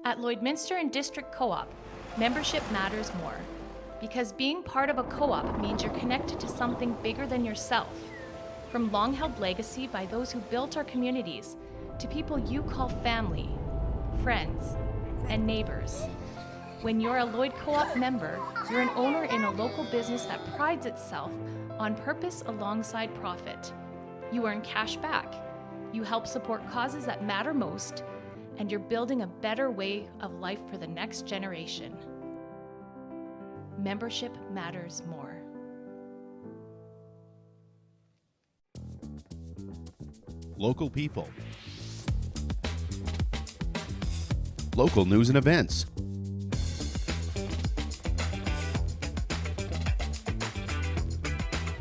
At Lloydminster and District Co-op, membership matters more. Because being part of a co-op means you're connected to something bigger than yourself. From long-held legacy by those who built our communities, to people you call family, friends, and neighbors. When you're a Lloyd Co-op member, you're an owner in a local business that prides itself on purpose alongside profit. You earn cash back, you help support causes that matter most, and you're building a better way of life for the next generation. Membership matters more. Local people. Local news and events.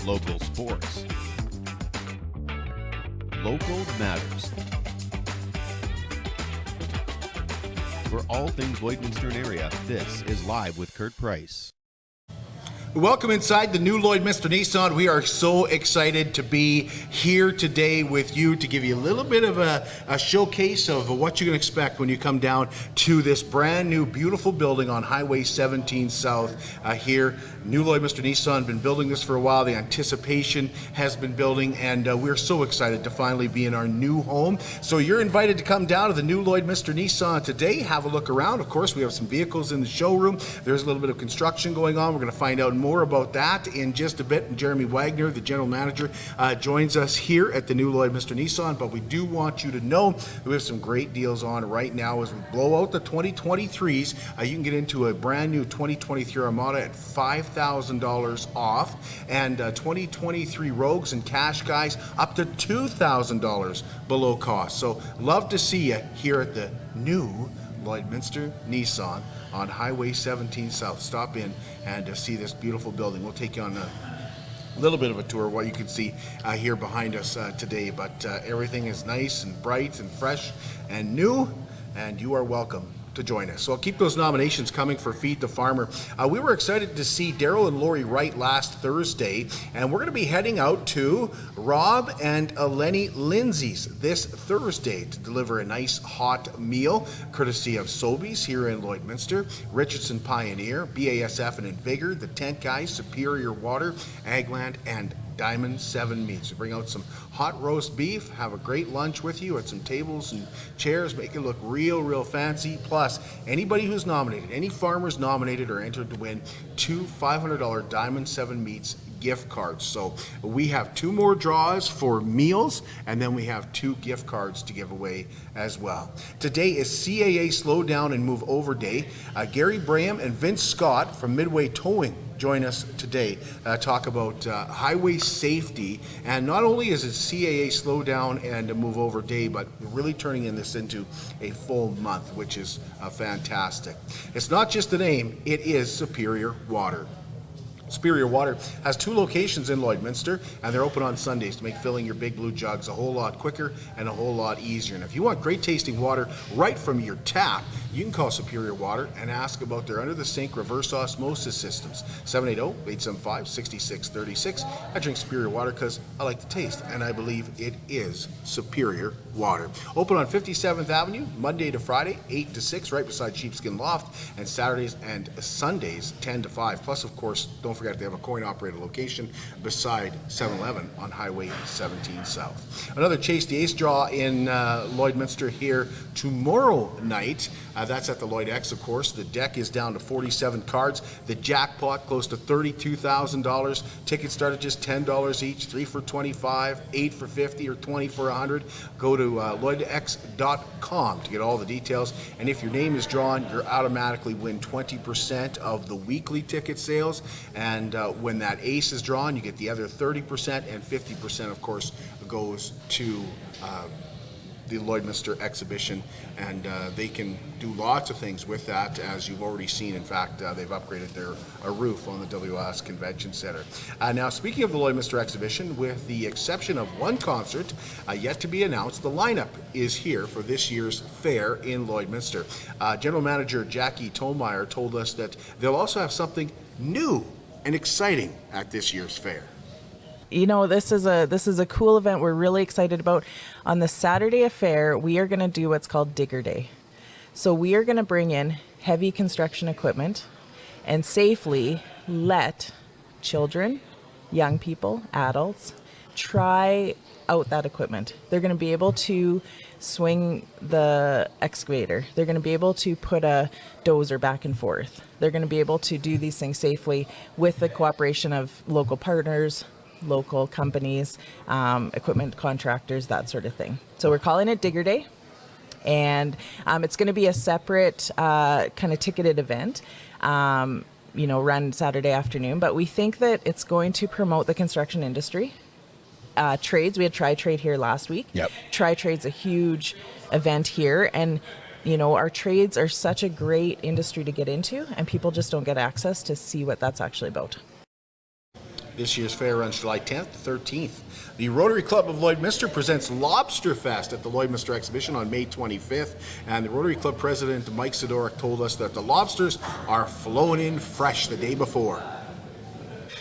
Local sports. Local matters. For all things Lloydminster area, this is Live with Kurt Price. Welcome inside the new Lloydminster Nissan. We are so excited to be here today with you to give you a little bit of a showcase of what you can expect when you come down to this brand new beautiful building on Highway 17 South here. New Lloydminster Nissan, been building this for a while. The anticipation has been building, and we're so excited to finally be in our new home. So you're invited to come down to the new Lloydminster Nissan today, have a look around. Of course, we have some vehicles in the showroom. There's a little bit of construction going on. We're going to find out more about that in just a bit. Jeremy Wagner, the general manager, joins us here at the new Lloydminster Nissan. But we do want you to know that we have some great deals on right now as we blow out the 2023s. You can get into a brand new 2023 Armada at $5,000 off, and 2023 Rogues and Cash Guys up to $2,000 below cost. So love to see you here at the new Lloydminster Nissan on Highway 17 South. Stop in and see this beautiful building. We'll take you on a little bit of a tour of what you can see here behind us today, but everything is nice and bright and fresh and new, and you are welcome to join us. So I'll keep those nominations coming for Feed the Farmer. We were excited to see Daryl and Lori Wright last Thursday, and we're going to be heading out to Rob and Eleni Lindsay's this Thursday to deliver a nice hot meal, courtesy of Sobeys here in Lloydminster, Richardson Pioneer, BASF and Invigor, the Tent Guys, Superior Water, Agland, and Diamond 7 Meats. We bring out some hot roast beef, have a great lunch with you at some tables and chairs, make it look real fancy. Plus, anybody who's nominated, any farmers nominated are entered to win two $500 Diamond 7 Meats gift cards. So we have two more draws for meals, and then we have two gift cards to give away as well. Today is CAA Slow Down and Move Over Day. Gary Braham and Vince Scott from Midway Towing join us today, talk about highway safety. And not only is it CAA Slow Down and Move Over Day, but really turning this into a full month, which is fantastic. It's not just a name, it is Superior Water. Superior Water has two locations in Lloydminster, and they're open on Sundays to make filling your big blue jugs a whole lot quicker and a whole lot easier. And if you want great tasting water right from your tap, you can call Superior Water and ask about their under-the-sink reverse osmosis systems. 780-875-6636. I drink Superior Water because I like the taste, and I believe it is Superior Water. Open on 57th Avenue, Monday to Friday, 8 to 6, right beside Sheepskin Loft, and Saturdays and Sundays, 10 to 5. Plus, of course, don't forget they have a coin-operated location beside 7-Eleven on Highway 17 South. Another Chase the Ace draw in Lloydminster here tomorrow night. That's at the Lloyd X, of course. The deck is down to 47 cards. The jackpot close to $32,000. Tickets start at just $10 each, 3 for $25, 8 for $50, or 20 for $100. Go to lloydx.com to get all the details. And if your name is drawn, you'll automatically win 20% of the weekly ticket sales. And when that ace is drawn, you get the other 30%, and 50%, of course, goes to the Lloydminster exhibition, and they can do lots of things with that, as you've already seen. In fact, they've upgraded their roof on the WS Convention Center. Now, speaking of the Lloydminster exhibition, with the exception of one concert yet to be announced, the lineup is here for this year's fair in Lloydminster. General Manager Jackie Tollmeyer told us that they'll also have something new and exciting at this year's fair. You know, this is a cool event we're really excited about. On the Saturday affair, we are going to do what's called Digger Day. So we are going to bring in heavy construction equipment and safely let children, young people, adults try out that equipment. They're going to be able to swing the excavator. They're going to be able to put a dozer back and forth. They're going to be able to do these things safely with the cooperation of local partners, local companies, equipment contractors, that sort of thing. So we're calling it Digger Day. And it's going to be a separate kind of ticketed event, run Saturday afternoon. But we think that it's going to promote the construction industry. Trades, we had Tri-Trade here last week. Yep. Tri-Trade's a huge event here. And, our trades are such a great industry to get into. And people just don't get access to see what that's actually about. This year's fair runs July 10th to 13th. The Rotary Club of Lloydminster presents Lobster Fest at the Lloydminster Exhibition on May 25th. And the Rotary Club President Mike Sidoric told us that the lobsters are flowing in fresh the day before.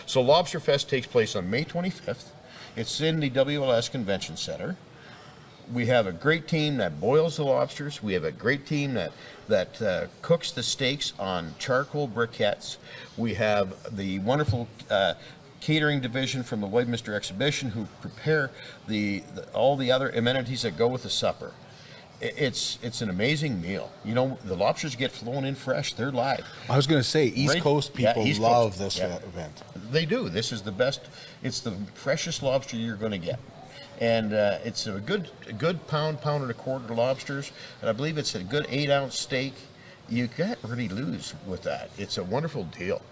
So Lobster Fest takes place on May 25th. It's in the WLS Convention Center. We have a great team that boils the lobsters. We have a great team that cooks the steaks on charcoal briquettes. We have the wonderful catering division from the Lloydminster Exhibition who prepare all the other amenities that go with the supper. It's an amazing meal. The lobsters get flown in fresh. They're live. I was going to say, East Coast people love this event. They do. This is the best. It's the freshest lobster you're going to get. And it's a good pound and a quarter lobsters. And I believe it's a good 8-ounce steak. You can't really lose with that. It's a wonderful deal.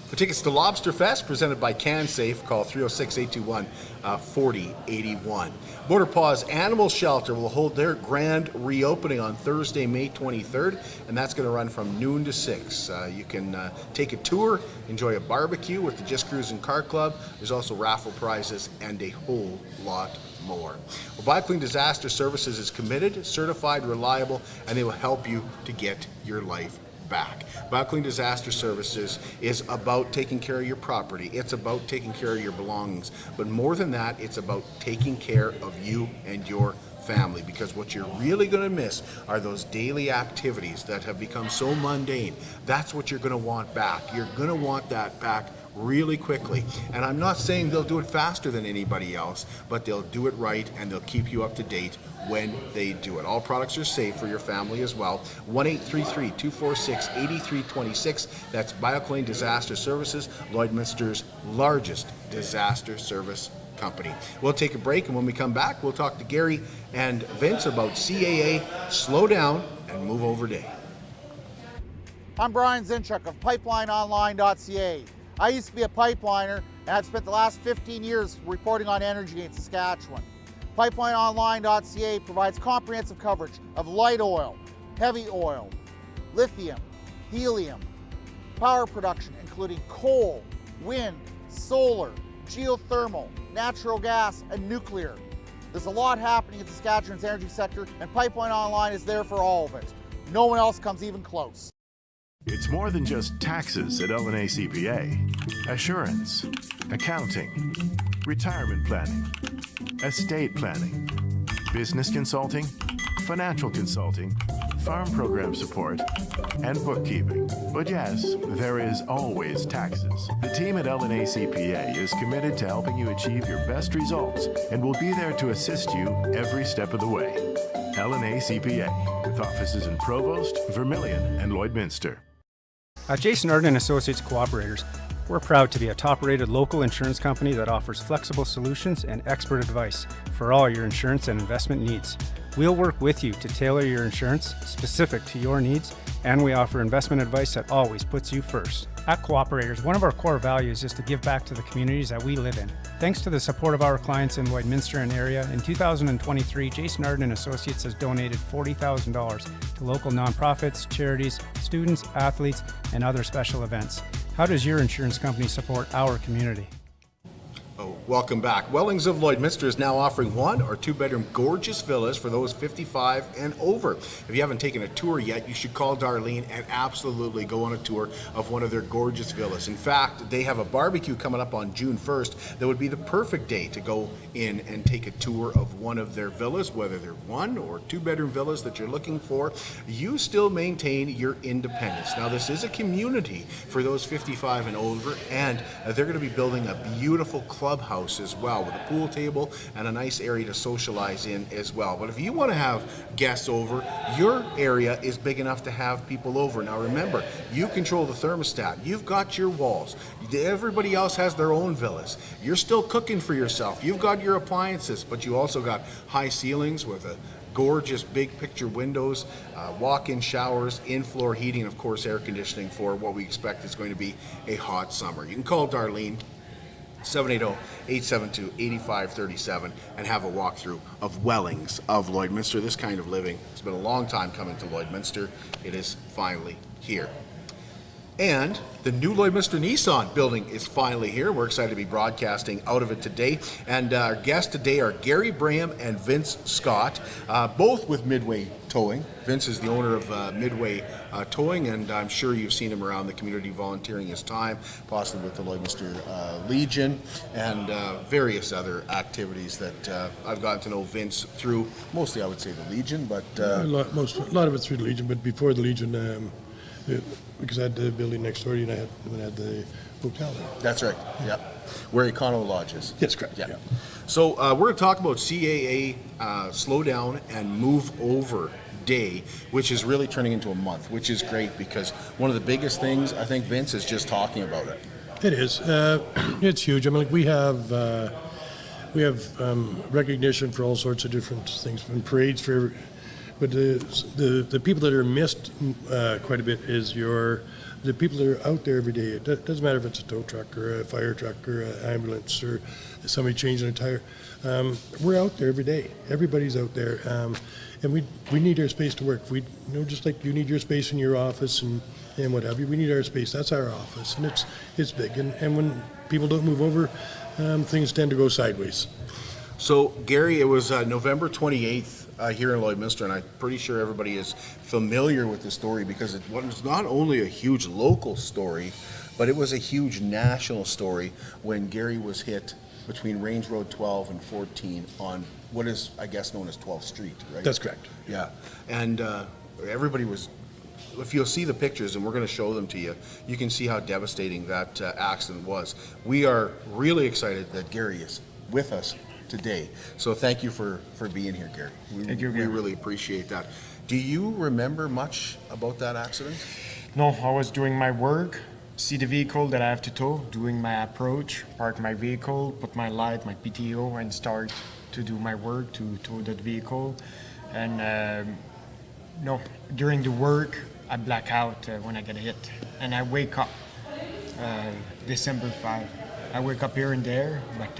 For tickets to Lobster Fest, presented by CanSafe, call 306-821-4081. Border Paws Animal Shelter will hold their grand reopening on Thursday, May 23rd, and that's going to run from noon to 6. You can take a tour, enjoy a barbecue with the Just Cruising Car Club. There's also raffle prizes and a whole lot more. Well, BioClean Disaster Services is committed, certified, reliable, and they will help you to get your life back. BioClean Disaster Services is about taking care of your property. It's about taking care of your belongings. But more than that, it's about taking care of you and your family, because what you're really going to miss are those daily activities that have become so mundane. That's what you're going to want back. You're going to want that back really quickly. And I'm not saying they'll do it faster than anybody else, but they'll do it right and they'll keep you up to date when they do it. All products are safe for your family as well. 1-833-246-8326. That's BioClean Disaster Services, Lloydminster's largest disaster service company. We'll take a break, and when we come back, we'll talk to Gary and Vince about CAA Slow Down and Move Over Day. I'm Brian Zinchuk of PipelineOnline.ca. I used to be a pipeliner, and I've spent the last 15 years reporting on energy in Saskatchewan. PipelineOnline.ca provides comprehensive coverage of light oil, heavy oil, lithium, helium, power production including coal, wind, solar, geothermal, natural gas, and nuclear. There's a lot happening in Saskatchewan's energy sector, and Pipeline Online is there for all of it. No one else comes even close. It's more than just taxes at L&A CPA. Assurance, accounting, retirement planning, estate planning, business consulting, financial consulting, farm program support, and bookkeeping. But yes, there is always taxes. The team at L&A CPA is committed to helping you achieve your best results and will be there to assist you every step of the way. L&A CPA, with offices in Provost, Vermilion, and Lloydminster. At Jason Arden & Associates Cooperators, we're proud to be a top-rated local insurance company that offers flexible solutions and expert advice for all your insurance and investment needs. We'll work with you to tailor your insurance specific to your needs, and we offer investment advice that always puts you first. At Cooperators, one of our core values is to give back to the communities that we live in. Thanks to the support of our clients in Lloydminster and area, in 2023, Jason Arden & Associates has donated $40,000 to local nonprofits, charities, students, athletes, and other special events. How does your insurance company support our community? Welcome back. Wellings of Lloydminster is now offering 1 or 2 bedroom gorgeous villas for those 55 and over. If you haven't taken a tour yet, you should call Darlene and absolutely go on a tour of one of their gorgeous villas. In fact, they have a barbecue coming up on June 1st that would be the perfect day to go in and take a tour of one of their villas, whether they're 1 or 2 bedroom villas that you're looking for. You still maintain your independence. Now, this is a community for those 55 and over, and they're going to be building a beautiful clubhouse as well, with a pool table and a nice area to socialize in as well. But if you want to have guests over, your area is big enough to have people over. Now remember, you control the thermostat. You've got your walls. Everybody else has their own villas. You're still cooking for yourself. You've got your appliances, but you also got high ceilings with a gorgeous big picture windows, walk-in showers, in-floor heating, and of course air conditioning for what we expect is going to be a hot summer. You can call Darlene 780-872-8537 and have a walkthrough of Wellings of Lloydminster. This kind of living has been a long time coming to Lloydminster. It is finally here. And the new Lloydminster Nissan building is finally here. We're excited to be broadcasting out of it today. And our guests today are Gary Braham and Vince Scott, both with Midway Towing. Vince is the owner of Midway Towing, and I'm sure you've seen him around the community volunteering his time, possibly with the Lloydminster Legion and various other activities that I've gotten to know Vince through, mostly I would say the Legion, but... a lot of it through the Legion, but before the Legion... because I had the building next door to you, and I had the hotel there. That's right, yeah. Where Econo Lodge is. Yes, correct. Yeah. So we're going to talk about CAA Slow Down and Move Over Day, which is really turning into a month, which is great because one of the biggest things, I think, Vince, is just talking about it. It is. It's huge. I mean, like we have recognition for all sorts of different things, from parades for... But the people that are missed quite a bit is the people that are out there every day. It doesn't matter if it's a tow truck or a fire truck or an ambulance or somebody changing a tire. We're out there every day. Everybody's out there, and we need our space to work. We just like you need your space in your office and what have you. We need our space. That's our office, and it's big. And when people don't move over, things tend to go sideways. So Gary, it was November 28th. Here in Lloydminster, and I'm pretty sure everybody is familiar with the story because it was not only a huge local story, but it was a huge national story when Gary was hit between Range Road 12 and 14 on what is, I guess, known as 12th Street, right? That's correct. Yeah, and everybody was, if you'll see the pictures, and we're going to show them to you, you can see how devastating that accident was. We are really excited that Gary is with us today. So thank you for being here, Gary. Thank you, Gary. We really appreciate that. Do you remember much about that accident? No, I was doing my work, see the vehicle that I have to tow, doing my approach, park my vehicle, put my light, my PTO, and start to do my work to tow that vehicle. And during the work, I black out when I get hit. And I wake up December 5. I wake up here and there, but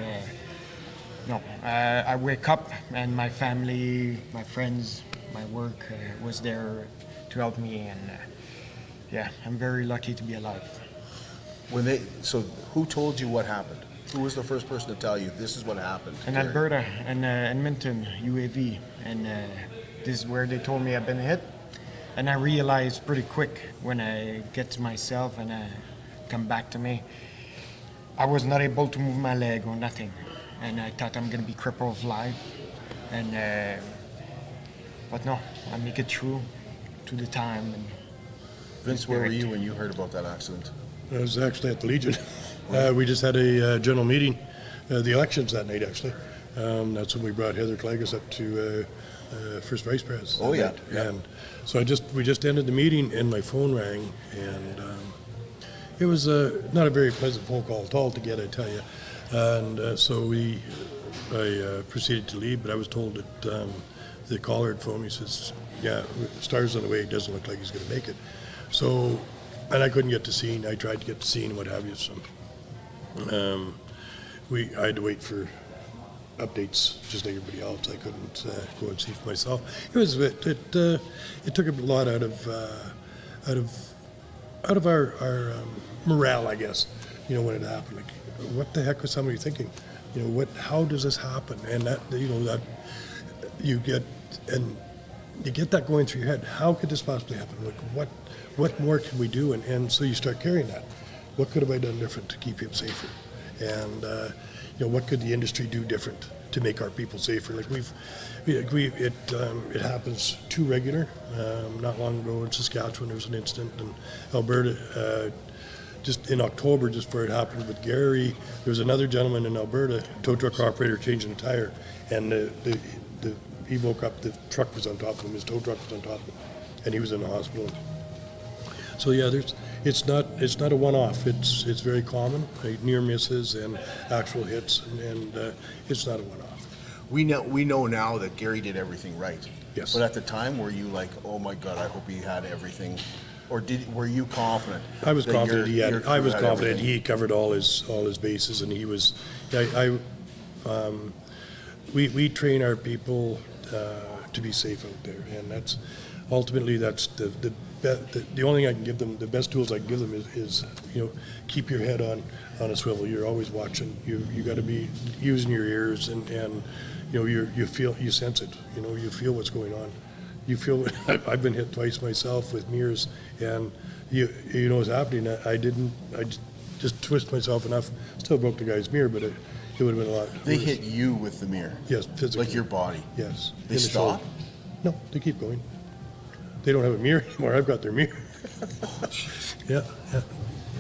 I wake up and my family, my friends, my work was there to help me, and I'm very lucky to be alive. So who told you what happened? Who was the first person to tell you this is what happened? In Alberta, in Edmonton, UAV, and this is where they told me I've been hit, and I realized pretty quick when I get to myself and I come back to me, I was not able to move my leg or nothing. And I thought I'm going to be crippled for life. And, but no, I make it through to the time. And Vince, where were you when you heard about that accident? I was actually at the Legion. We just had a general meeting, the elections that night, actually. That's when we brought Heather Clagus up to first vice president. Oh, yeah. And so we just ended the meeting, and my phone rang, and it was not a very pleasant phone call at all to get, I tell you. And so I proceeded to leave, but I was told that the caller had phoned me. He says, "Yeah, Star's on the way. It doesn't look like he's going to make it." So, and I couldn't get to scene. I tried to get to scene and what have you. So, I had to wait for updates, just like everybody else. I couldn't go and see for myself. It took a lot out of our morale, I guess. When it happened. Like, what the heck was somebody thinking? You know, how does this happen? And that, you know, that you get that going through your head. How could this possibly happen? Like, what more can we do? And so you start carrying that. What could have I done different to keep him safer? And you know, what could the industry do different to make our people safer? Like it happens too regular. Not long ago in Saskatchewan, there was an incident in Alberta. Just in October, just before it happened with Gary, there was another gentleman in Alberta, tow truck operator, changing a tire, and he woke up, the truck was on top of him, his tow truck was on top of him, and he was in the hospital. So yeah, it's not a one-off. It's very common, right? Near misses and actual hits, and it's not a one-off. We know now that Gary did everything right. Yes. But at the time, were you like, oh my God, I hope he had everything, or were you confident? I was that confident I was confident everything? he covered all his bases, and he was. We train our people to be safe out there, and that's ultimately the only thing I can give them, the best tools I can give them is you know, keep your head on a swivel. You're always watching. You got to be using your ears, and you know, you sense it. You know, you feel what's going on. You feel. I've been hit twice myself with mirrors, and you know what's happening. I just twist myself enough. Still broke the guy's mirror, but it would have been a lot. They worse. hit you with the mirror. Yes, physically. Like your body. Yes. They In the shoulder. stop? No, they keep going. They don't have a mirror anymore. I've got their mirror. Yeah.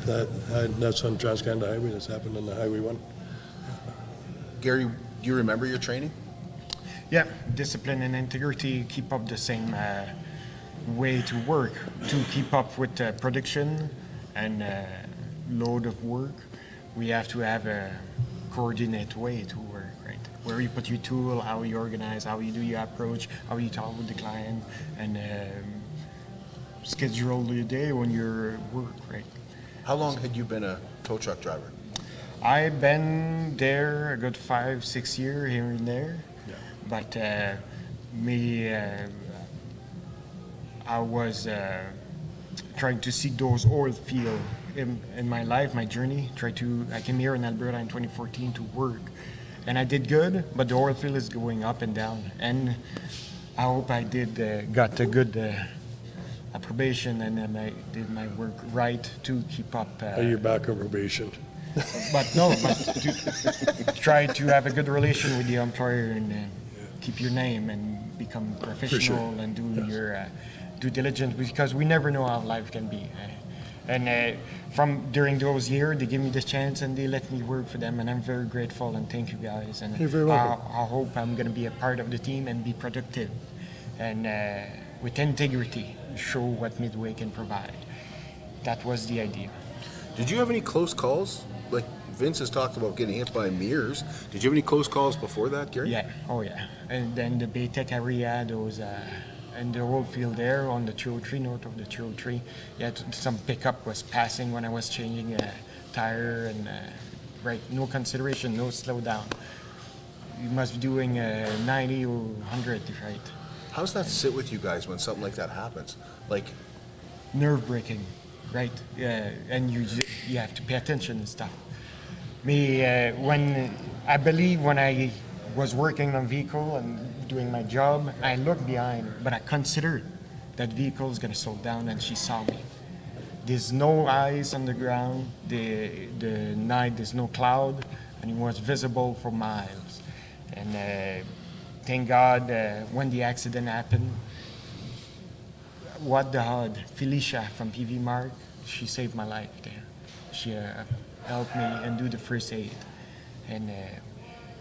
That's on Trans-Canada Highway. That's happened on the Highway 1. Gary, do you remember your training? Yeah, discipline and integrity, keep up the same way to work, to keep up with production and load of work. We have to have a coordinate way to work, right? Where you put your tool, how you organize, how you do your approach, how you talk with the client, and schedule your day when you're work, right? How long had you been a tow truck driver? I've been there a good 5-6 years here and there. Yeah. But I was trying to seek those oil fields in my life, my journey. I came here in Alberta in 2014 to work, and I did good. But the oil field is going up and down, and I hope I got a good approbation, and then I did my work right to keep up. You're back on probation. But to try to have a good relation with the employer and keep your name and become professional and do your due diligence, because we never know how life can be. And from during those years, they give me this chance and they let me work for them, and I'm very grateful and thank you guys. And You're very welcome. I hope I'm going to be a part of the team and be productive and with integrity, show what Midway can provide. That was the idea. Did you have any close calls? Like Vince has talked about getting hit by mirrors. Did you have any close calls before that, Gary? Yeah, oh yeah. And then the Baytech area, those, and the whole field there on the 203, north of the 203. Yeah, some pickup was passing when I was changing a tire, and right, no consideration, no slow down. You must be doing 90 or 100, right? How does that sit with you guys when something like that happens? Like, Nerve-breaking, right? And you have to pay attention and stuff. When I was working on vehicle and doing my job, I looked behind, but I considered that vehicle is going to slow down, and she saw me. There's no eyes on the ground, the night, there's no cloud, and it was visible for miles. And thank God, when the accident happened, what the HUD, Felicia from PV Mark, she saved my life there. She helped me and do the first aid. And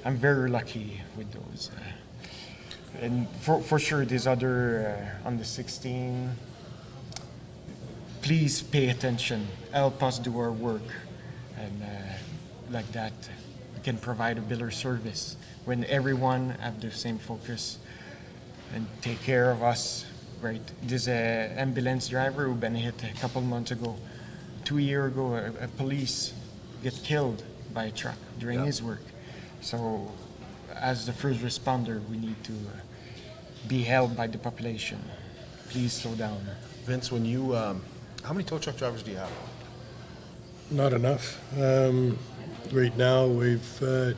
I'm very lucky with those. And for sure, there's other on the 16. Please pay attention. Help us do our work. And like that, we can provide a better service when everyone have the same focus and take care of us, right? There's an ambulance driver who been hit a couple months ago. 2 years ago, a police get killed by a truck during his work. So as the first responder, we need to be held by the population. Please slow down. Vince, when you, how many tow truck drivers do you have? Not enough. Right now, we've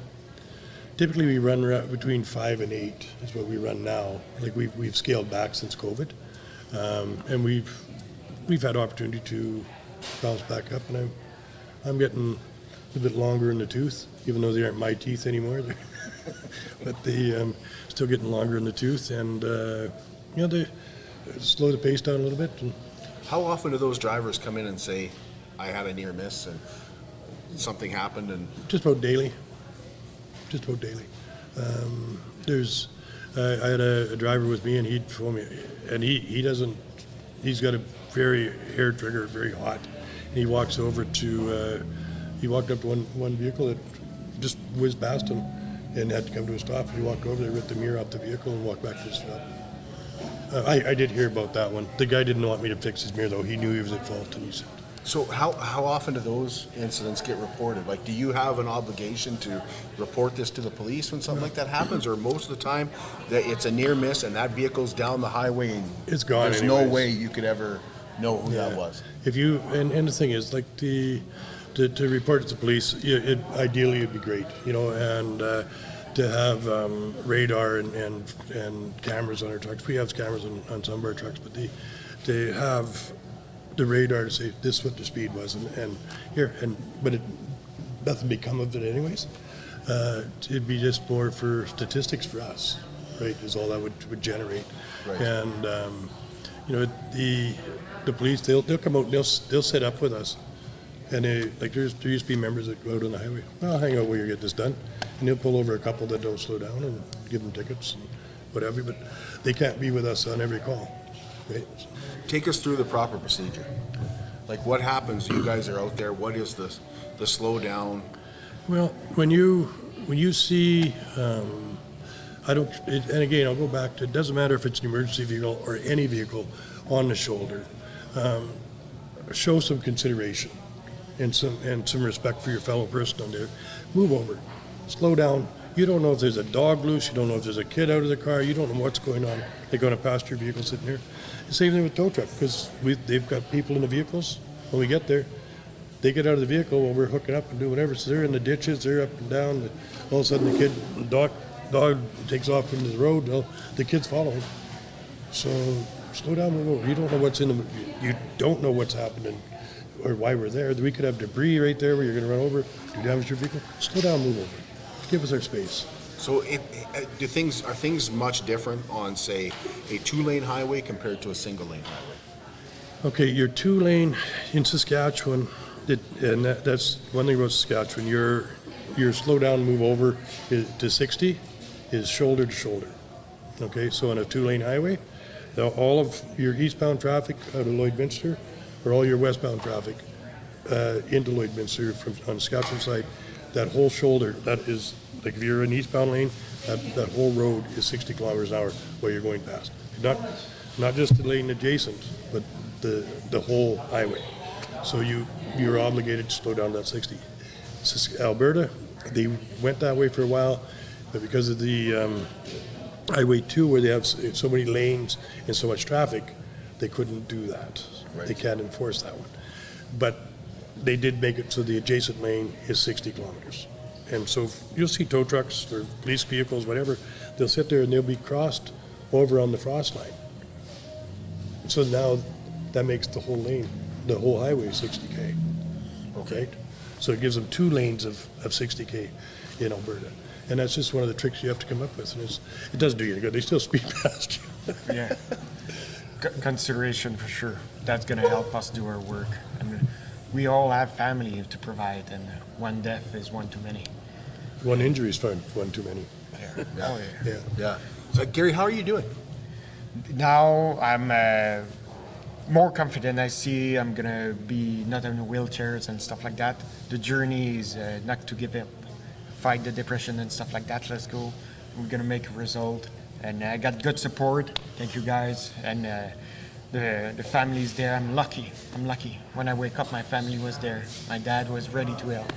typically we run between 5 and 8 is what we run now. Like we've scaled back since COVID, and we've had opportunity to bounce back up, and I'm getting a bit longer in the tooth, even though they aren't my teeth anymore. But they still getting longer in the tooth, and they slow the pace down a little bit. And How often do those drivers come in and say, I had a near miss and something happened? And just about daily. I had a driver with me, and he'd phone me, and he's got a very hair trigger, very hot, and he walks over to, he walked up to one vehicle that just whizzed past him and had to come to a stop. He walked over there, ripped the mirror off the vehicle, and walked back to the stop. I did hear about that one. The guy didn't want me to fix his mirror, though. He knew he was at fault, and he said. so how often do those incidents get reported? Like, do you have an obligation to report this to the police when something like that happens? Or most of the time that it's a near miss and that vehicle's down the highway and It's gone there's anyways. no way you could ever know who that was? If you and the thing is, like, to report it to police, ideally it'd be great, and to have radar and cameras on our trucks. We have cameras on some of our trucks, but they have the radar to say this is what the speed was, but nothing become of it anyways. It'd be just more for statistics for us, right? Is all that would generate, Right. and the police they'll come out and they'll set up with us. And there used to be members that go out on the highway. Well, I'll hang out while you get this done. And they'll pull over a couple that don't slow down and give them tickets and whatever. But they can't be with us on every call, right? Take us through the proper procedure. Like, what happens? You guys are out there. What is the slowdown? Well, when you see, and again, I'll go back to, it doesn't matter if it's an emergency vehicle or any vehicle on the shoulder. Show some consideration and some respect for your fellow person on there. Move over, slow down. You don't know if there's a dog loose. You don't know if there's a kid out of the car. You don't know what's going on. They're going to pass your vehicle sitting there. The same thing with tow truck, because they've got people in the vehicles. When we get there, they get out of the vehicle while we're hooking up and do whatever. So they're in the ditches. They're up and down. All of a sudden, the dog takes off into the road. Well, the kids follow him. So slow down, move over. You don't know what's in them. You don't know what's happening or why we're there. We could have debris right there where you're going to run over, do damage to your vehicle. Slow down, move over. Give us our space. So are things much different on, say, a 2-lane highway compared to a single-lane highway? Okay, your 2-lane in Saskatchewan, that's one thing about Saskatchewan. Your slow down, move over to 60 is shoulder to shoulder. Okay, so on a 2-lane highway, all of your eastbound traffic out of Lloydminster, or all your westbound traffic into Lloydminster on the Saskatchewan side, that whole shoulder, that is, like if you're in eastbound lane, that whole road is 60 kilometers an hour while you're going past. Not just the lane adjacent, but the whole highway. So you're obligated to slow down that 60. Alberta, they went that way for a while, but because of the Highway 2, where they have so many lanes and so much traffic, they couldn't do that. Right. They can't enforce that one. But they did make it so the adjacent lane is 60 kilometers. And so you'll see tow trucks or police vehicles, whatever, they'll sit there and they'll be crossed over on the frost line. So now that makes the whole lane, the whole highway 60K. Okay? So it gives them 2 lanes of 60K in Alberta. And that's just one of the tricks you have to come up with. And it doesn't do you any good. They still speed past you. Yeah. Consideration for sure. That's going to help us do our work. And we all have family to provide, and one death is one too many. One injury is one too many. Oh, yeah. Yeah. So, Gary, how are you doing? Now I'm more confident. I see I'm going to be not in wheelchairs and stuff like that. The journey is not to give up. Fight the depression and stuff like that. Let's go. We're going to make a result. And I got good support. Thank you, guys. And the family's there. I'm lucky. When I wake up, my family was there. My dad was ready to help.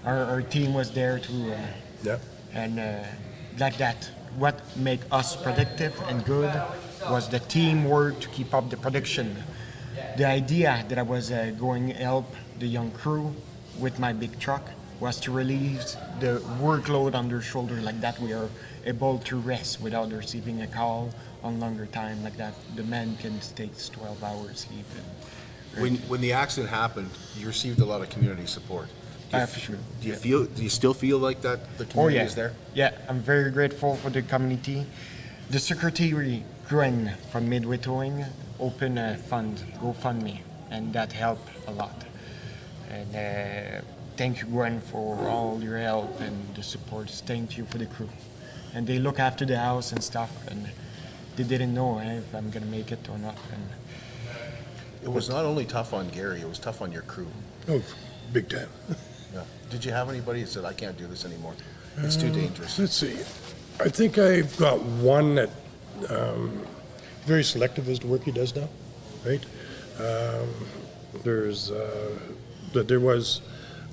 Our team was there too. And like that. What made us productive and good was the teamwork to keep up the production. The idea that I was going to help the young crew with my big truck was to relieve the workload on their shoulder. Like that, we are able to rest without receiving a call on longer time. Like that, the man can take 12 hours sleep. When the accident happened, you received a lot of community support. For sure. Do you still feel like that the community is there? Yeah, I'm very grateful for the community. The secretary, Gwen from Midway Towing, opened a fund, GoFundMe, and that helped a lot. And thank you, Gwen, for all your help and the support. Thank you for the crew. And they look after the house and stuff, and they didn't know if I'm gonna make it or not. And It was not only tough on Gary, it was tough on your crew. Oh, big time. Yeah. Did you have anybody that said, I can't do this anymore? It's too dangerous. Let's see. I think I've got one that very selective as to work he does now, right? There was,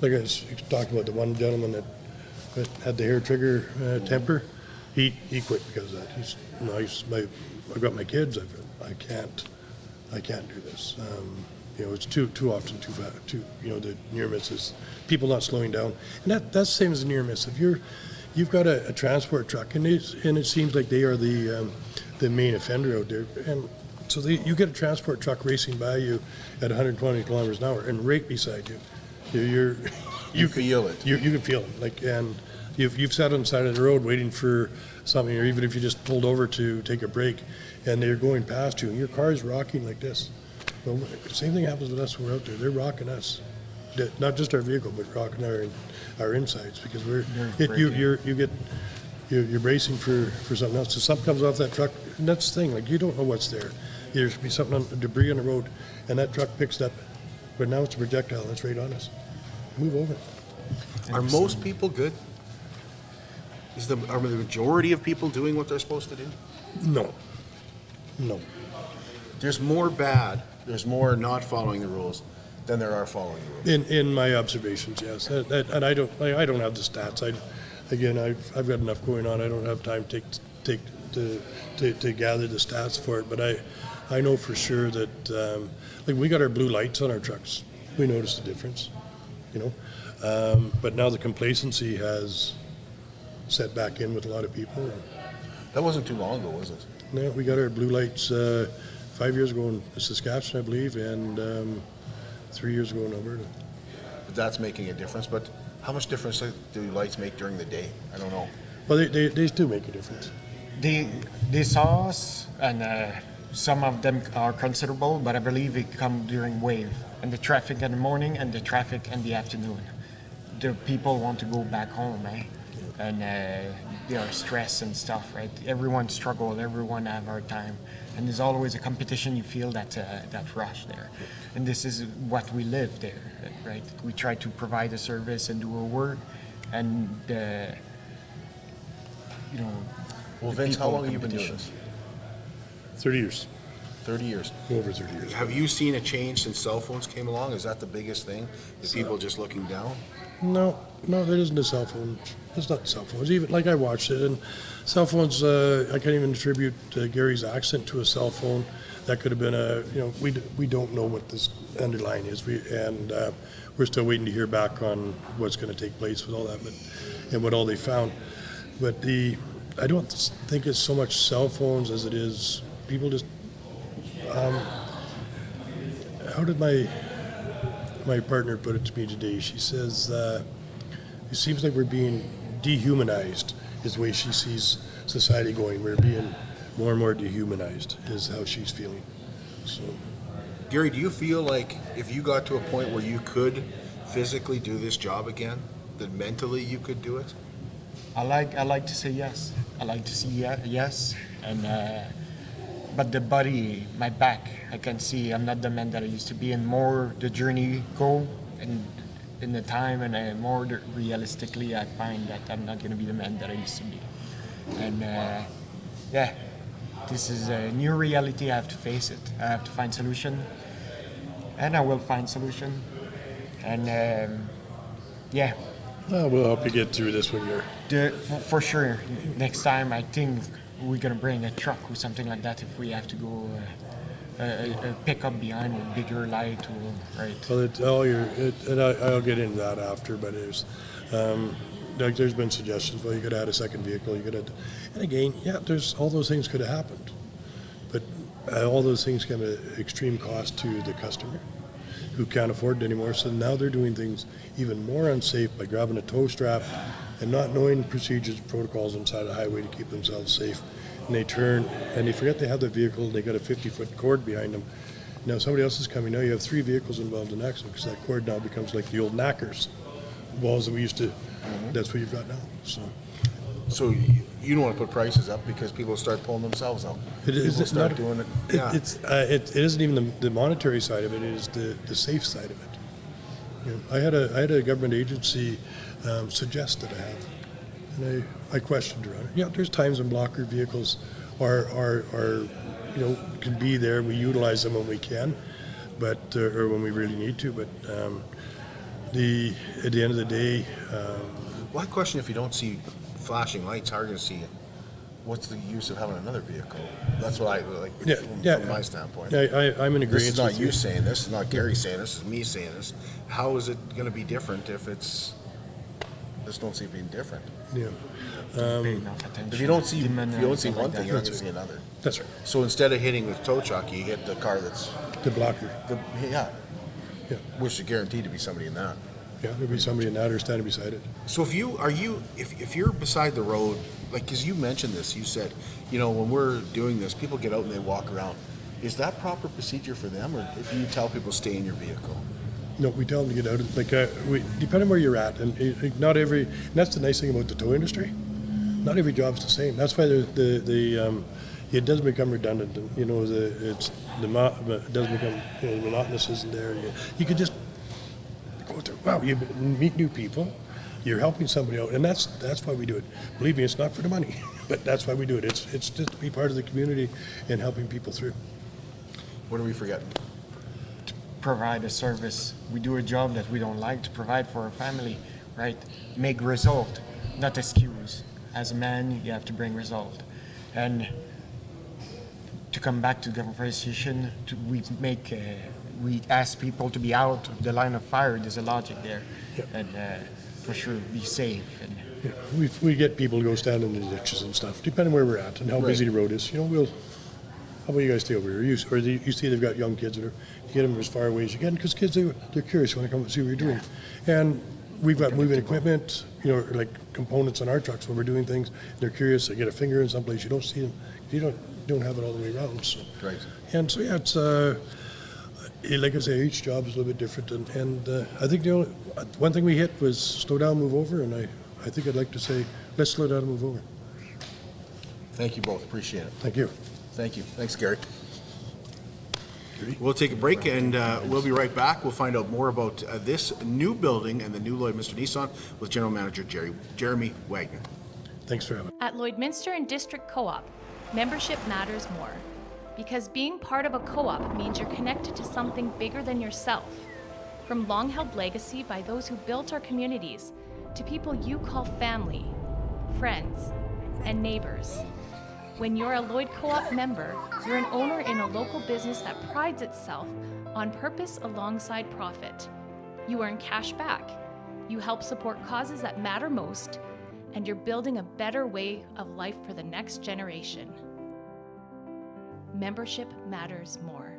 like I was talking about, the one gentleman that had the hair trigger temper. He quit because of that. I've got my kids. I can't do this. It's too often too fast. The near misses, people not slowing down, and that's the same as a near miss. If you've got a transport truck, and it seems like they are the main offender out there, and so you get a transport truck racing by you at 120 kilometers an hour, and right beside you, you feel it. You can feel it, and you've sat on the side of the road waiting for something, or even if you just pulled over to take a break, and they're going past you, and your car is rocking like this. Well, the same thing happens with us when we're out there. They're rocking us, not just our vehicle, but rocking our insides, because you're bracing for something else. So something comes off that truck, and that's the thing. Like, you don't know what's there. There's be something debris on the road, and that truck picks it up. But now it's a projectile that's right on us. Move over. Are most people good? Are the majority of people doing what they're supposed to do? No. There's more bad. There's more not following the rules than there are following the rules. In my observations, yes, and I don't have the stats. I've got enough going on. I don't have time to gather the stats for it. But I know for sure that we got our blue lights on our trucks. We noticed the difference, But now the complacency has set back in with a lot of people. That wasn't too long ago, was it? No, we got our blue lights 5 years ago in Saskatchewan, I believe, and 3 years ago in Alberta. But that's making a difference. But how much difference do lights make during the day? I don't know. Well, they do make a difference. They saw us, and some of them are considerable, but I believe it come during wave and the traffic in the morning and the traffic in the afternoon. The people want to go back home, and they are stressed and stuff, right? Everyone struggle, everyone have hard time, and there's always a competition. You feel that rush there, and this is what we live there, right? We try to provide a service and do our work, and Well, Vince, how long have you been doing this? 30 years. 30 years. Over 30 years. Have you seen a change since cell phones came along? Is that the biggest thing? Is people just looking down? No, there isn't a cell phone. It's not cell phones. Even like I watched it, and cell phones. I can't even attribute Gary's accent to a cell phone. That could have been we don't know what this underlying is. We're still waiting to hear back on what's going to take place with all that, and what all they found. But I don't think it's so much cell phones as it is people just. How did my partner put it to me today? She says, it seems like we're being dehumanized, is the way she sees society going. We're being more and more dehumanized, is how she's feeling. So, Gary, do you feel like if you got to a point where you could physically do this job again, that mentally you could do it? I like to say yes. I like to see yes, and but the body, my back, I can see I'm not the man that I used to be, and more the journey go, and in the time, and more realistically, I find that I'm not going to be the man that I used to be, and this is a new reality. I have to face it. I have to find solution, and I will find solution, and we'll help you get through this one year. For sure. Next time, I think we're gonna bring a truck or something like that if we have to go a pickup behind with bigger light, right? Well, and I'll get into that after, but Like there's been suggestions, well, you could add a second vehicle, you could add, and again, yeah, there's all those things could have happened, but all those things come at extreme cost to the customer who can't afford it anymore. So now they're doing things even more unsafe by grabbing a tow strap and not knowing procedures, protocols inside the highway to keep themselves safe. And they turn and they forget they have the vehicle. They got a 50-foot cord behind them. Now somebody else is coming. Now you have 3 vehicles involved in an accident because that cord now becomes like the old knackers balls that we used to. That's what you've got now. So you don't want to put prices up because people start pulling themselves out. People start doing it. Yeah. It isn't even the monetary side of it. It is the safe side of it. You know, I had a government agency suggest that I have, and I questioned her on it. Yeah, there's times when blocker vehicles are can be there. We utilize them when we can, but or when we really need to. But at the end of the day, well, I question if you don't see flashing lights, how are you going to see it? What's the use of having another vehicle? That's what I like from my standpoint. I'm in agreement. This is not you saying this. This is not Gary saying this. This is me saying this. How is it going to be different if it's? Just don't see it being different. Yeah. If you don't see one thing, you're not going to see another. That's right. So instead of hitting the tow truck, you hit the car that's the blocker. Yeah. Which is guaranteed to be somebody in that. Yeah, there'll be somebody in that or standing beside it. So if you're beside the road, like, because you mentioned this, you said, when we're doing this, people get out and they walk around. Is that proper procedure for them, or do you tell people stay in your vehicle? No, we tell them to get out. Like, depending where you're at, and not every. And that's the nice thing about the tow industry. Not every job's the same. That's why it does become redundant. It does become monotonous, isn't there? You could just go through. Wow, you meet new people. You're helping somebody out, and that's why we do it. Believe me, it's not for the money, but that's why we do it. It's just to be part of the community and helping people through. What are we forgetting? To provide a service. We do a job that we don't like to provide for our family, right? Make result, not excuse. As a man, you have to bring result. And to come back to the conversation, we ask people to be out of the line of fire. There's a logic there, and for sure, be safe. And we get people to go stand in the ditches and stuff, depending where we're at and how busy the road is. How about you guys stay over here? You see they've got young kids that you get them as far away as you can, because kids they're curious when they come and see what you're doing. And we've got moving equipment, like components on our trucks when we're doing things. They're curious. They get a finger in someplace you don't see them. You don't have it all the way around. So. Right. And so it's like I say, each job is a little bit different. And I think the one thing we hit was slow down, move over. And I think I'd like to say, let's slow down and move over. Thank you both. Appreciate it. Thank you. Thank you. Thanks, Gary. We'll take a break, and we'll be right back. We'll find out more about this new building and the new Lloydminster Nissan with General Manager Jeremy Wagner. Thanks for having me. At Lloydminster and District Co-op, membership matters more. Because being part of a co-op means you're connected to something bigger than yourself. From long-held legacy by those who built our communities to people you call family, friends, and neighbors. When you're a Lloyd Co-op member, you're an owner in a local business that prides itself on purpose alongside profit. You earn cash back, you help support causes that matter most, and you're building a better way of life for the next generation. Membership matters more.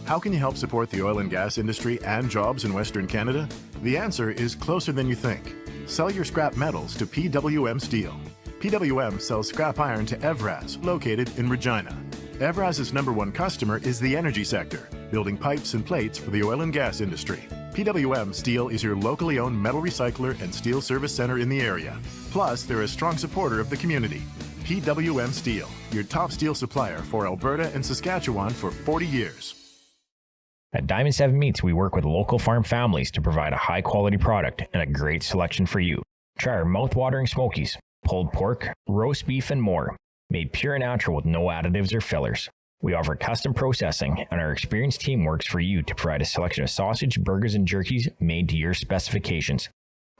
How can you help support the oil and gas industry and jobs in Western Canada? The answer is closer than you think. Sell your scrap metals to PWM Steel. PWM sells scrap iron to Evraz, located in Regina. Evraz's #1 customer is the energy sector, building pipes and plates for the oil and gas industry. PWM Steel is your locally owned metal recycler and steel service center in the area. Plus, they're a strong supporter of the community. PWM Steel, your top steel supplier for Alberta and Saskatchewan for 40 years. At Diamond 7 Meats, we work with local farm families to provide a high-quality product and a great selection for you. Try our mouth-watering smokies, pulled pork, roast beef, and more, made pure and natural with no additives or fillers. We offer custom processing, and our experienced team works for you to provide a selection of sausage, burgers, and jerkies made to your specifications.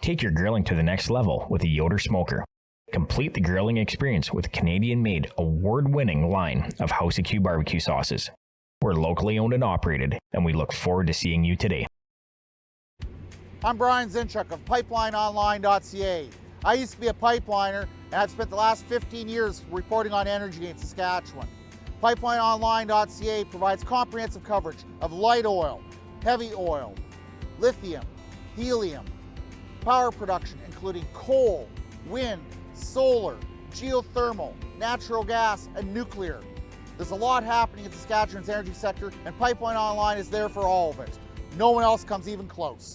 Take your grilling to the next level with a Yoder smoker. Complete the grilling experience with Canadian-made, award-winning line of House of Q barbecue sauces. We're locally owned and operated, and we look forward to seeing you today. I'm Brian Zinchuk of PipelineOnline.ca. I used to be a pipeliner, and I've spent the last 15 years reporting on energy in Saskatchewan. PipelineOnline.ca provides comprehensive coverage of light oil, heavy oil, lithium, helium, power production including coal, wind, solar, geothermal, natural gas, and nuclear. There's a lot happening in Saskatchewan's energy sector, and Pipeline Online is there for all of it. No one else comes even close.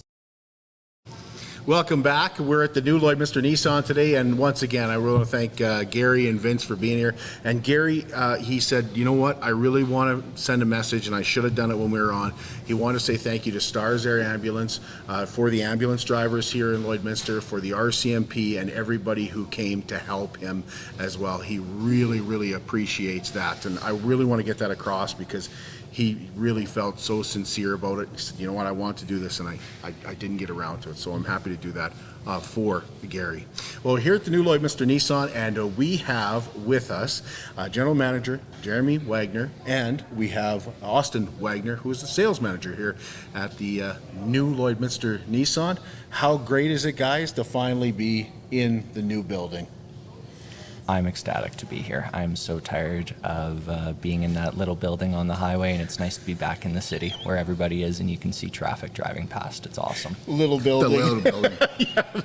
Welcome back. We're at the new Lloydminster Nissan today, and once again, I really want to thank Gary and Vince for being here. And Gary, he said, you know what, I really want to send a message, and I should have done it when we were on. He wanted to say thank you to Stars Air Ambulance, for the ambulance drivers here in Lloydminster, for the RCMP, and everybody who came to help him as well. He really, really appreciates that, and I really want to get that across because he really felt so sincere about it. He said, you know what, I want to do this, and I didn't get around to it, so I'm happy to do that for Gary. Well, here at the new Lloydminster Nissan, and we have with us General Manager Jeremy Wagner, and we have Austin Wagner, who is the sales manager here at the new Lloydminster Nissan. How great is it, guys, to finally be in the new building? I'm ecstatic to be here. I'm so tired of being in that little building on the highway, and it's nice to be back in the city where everybody is and you can see traffic driving past. It's awesome. Little building. The little building.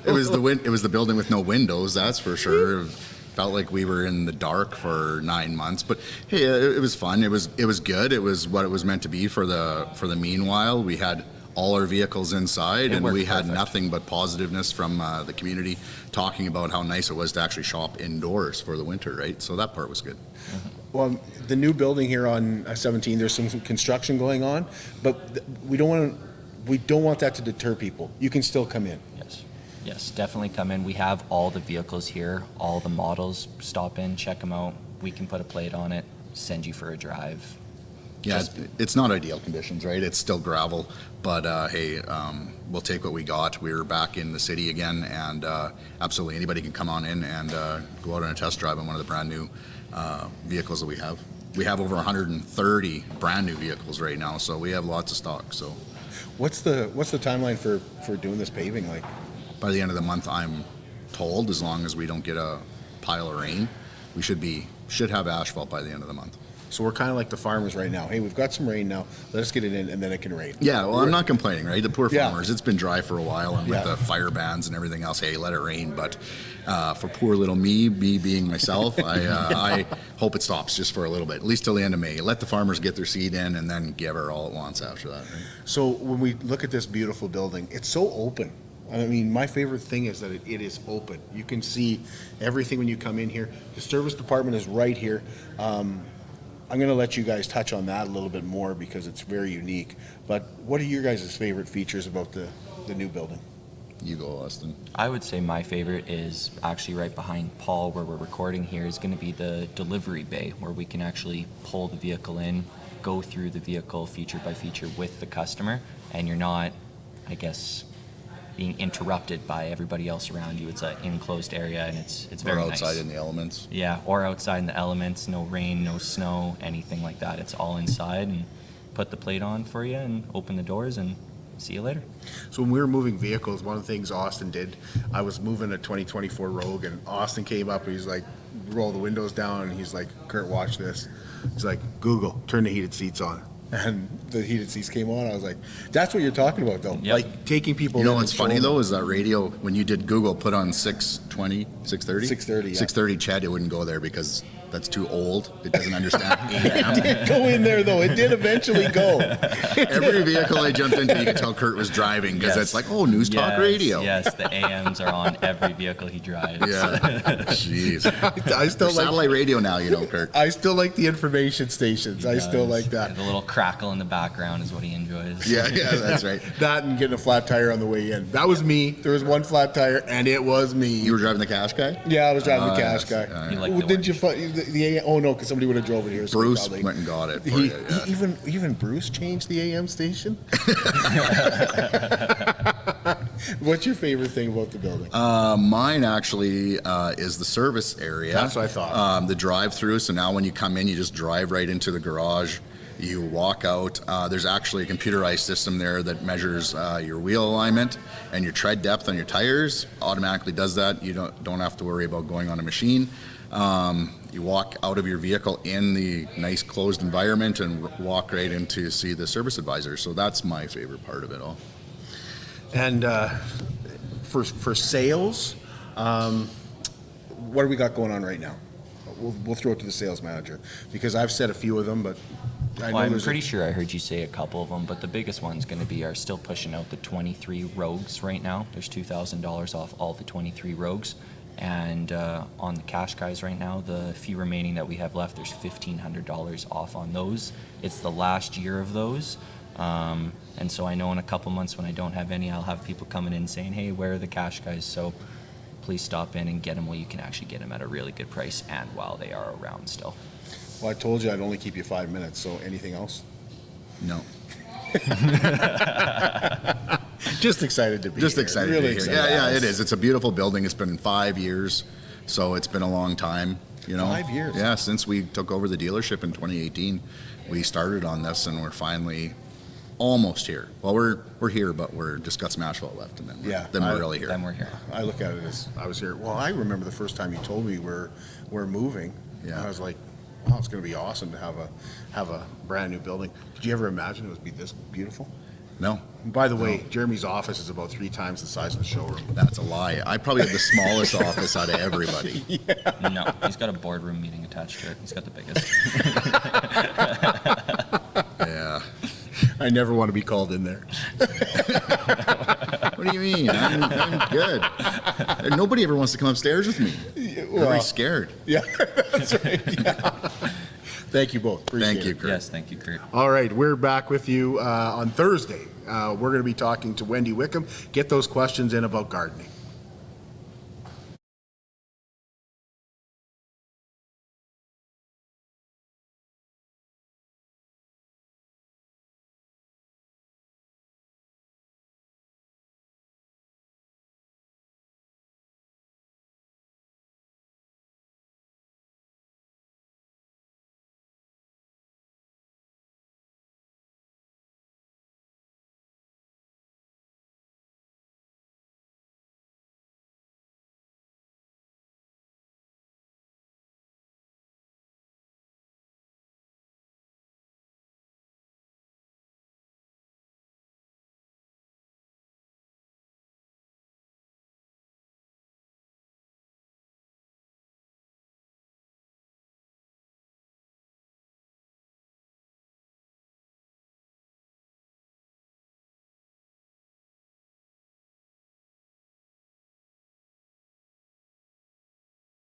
It was the building with no windows, that's for sure. It felt like we were in the dark for 9 months, but hey, it was fun. It was good. It was what it was meant to be for the meanwhile. We had all our vehicles inside, and we had nothing but positiveness from the community talking about how nice it was to actually shop indoors for the winter, right? So that part was good. Well, the new building here on 17, there's some construction going on, but we don't want that to deter people. You can still come in. Yes, definitely come in. We have all the vehicles here, all the models. Stop in, check them out. We can put a plate on it, send you for a drive. Yeah, it's not ideal conditions, right? It's still gravel, but hey, we'll take what we got. We're back in the city again, and absolutely anybody can come on in and go out on a test drive on one of the brand new vehicles that we have. We have over 130 brand new vehicles right now, so we have lots of stock. So, what's the timeline for doing this paving like? By the end of the month, I'm told, as long as we don't get a pile of rain, we should have asphalt by the end of the month. So we're kind of like the farmers right now. Hey, we've got some rain now. Let us get it in, and then it can rain. Yeah, well, I'm not complaining, right? The poor farmers. It's been dry for a while, and with the fire bans and everything else, hey, let it rain. But for poor little me being myself, I hope it stops just for a little bit, at least till the end of May. Let the farmers get their seed in, and then give her all at once after that. Right? So when we look at this beautiful building, it's so open. I mean, my favorite thing is that it is open. You can see everything when you come in here. The service department is right here. I'm going to let you guys touch on that a little bit more because it's very unique. But what are your guys' favorite features about the new building? You go, Austin. I would say my favorite is actually right behind Paul, where we're recording here, is going to be the delivery bay, where we can actually pull the vehicle in, go through the vehicle feature by feature with the customer, and you're not, I guess, being interrupted by everybody else around you. It's an enclosed area, and it's very nice. Or outside in the elements. Yeah, or outside in the elements, no rain, no snow, anything like that. It's all inside, and put the plate on for you and open the doors and see you later. So when we were moving vehicles, one of the things Austin did, I was moving a 2024 Rogue, and Austin came up and he's like, roll the windows down, and he's like, Kurt, watch this. He's like, Google, turn the heated seats on. And the heated seats came on. I was like, that's what you're talking about, though. Yep. Like taking people. You know what's funny, though, is that radio, when you did Google, put on 620, 630? 630, yeah. 630 Ched, it wouldn't go there because that's too old. It doesn't understand AM. It did go in there, though. It did eventually go. Every vehicle I jumped into, you could tell Kurt was driving because it's like, oh, news talk radio. Yes, the AMs are on every vehicle he drives. Yeah. Jeez. I still like satellite radio now, you know, Kurt. I still like the information stations. I still like that. Yeah, the little crackle in the background is what he enjoys. Yeah, that's right. That and getting a flat tire on the way in. That was me. There was one flat tire, and it was me. You were driving the cash guy? Yeah, I was driving the cash guy. You like Well, didn't you find the AM? Oh no, because somebody would have drove it here. So Bruce went and got it for you. Yeah. Even Bruce changed the AM station. What's your favorite thing about the building? Mine actually is the service area. That's what I thought. The drive-through. So now when you come in, you just drive right into the garage. You walk out. There's actually a computerized system there that measures your wheel alignment and your tread depth on your tires. Automatically does that. You don't have to worry about going on a machine. You walk out of your vehicle in the nice closed environment and walk right in to see the service advisor. So that's my favorite part of it all. And for sales, what do we got going on right now? We'll throw it to the sales manager because I've said a few of them, but I'm pretty sure I heard you say a couple of them, but the biggest one's going to be are still pushing out the 23 Rogues right now. There's $2,000 off all the 23 Rogues. And on the cash guys right now, the few remaining that we have left, there's $1,500 off on those. It's the last year of those. And so I know in a couple months when I don't have any, I'll have people coming in saying, hey, where are the cash guys? So please stop in and get them while you can actually get them at a really good price and while they are around still. Well, I told you I'd only keep you 5 minutes, so anything else? No. Just excited to be Just here. excited Really to be here. excited. Yeah, it is. It's a beautiful building. It's been 5 years, so it's been a long time. 5 years? Yeah, since we took over the dealership in 2018, we started on this, and we're finally almost here. Well, we're here, but we're just got some asphalt left, and then we're really here. Then we're here. I look at it as I was here. Well, I remember the first time you told me we're moving. Yeah. I was like, wow, it's going to be awesome to have a brand new building. Did you ever imagine it would be this beautiful? No. By the way, Jeremy's office is about 3 times the size of the showroom. That's a lie. I probably have the smallest office out of everybody. Yeah. No, he's got a boardroom meeting attached to it. He's got the biggest. Yeah. I never want to be called in there. What do you mean? I'm good. And nobody ever wants to come upstairs with me. Everybody's scared. Yeah, that's right. Yeah. Thank you both. Appreciate Thank you, it. Kurt. Yes, thank you, Kurt. All right, we're back with you on Thursday. We're going to be talking to Wendy Wickham. Get those questions in about gardening.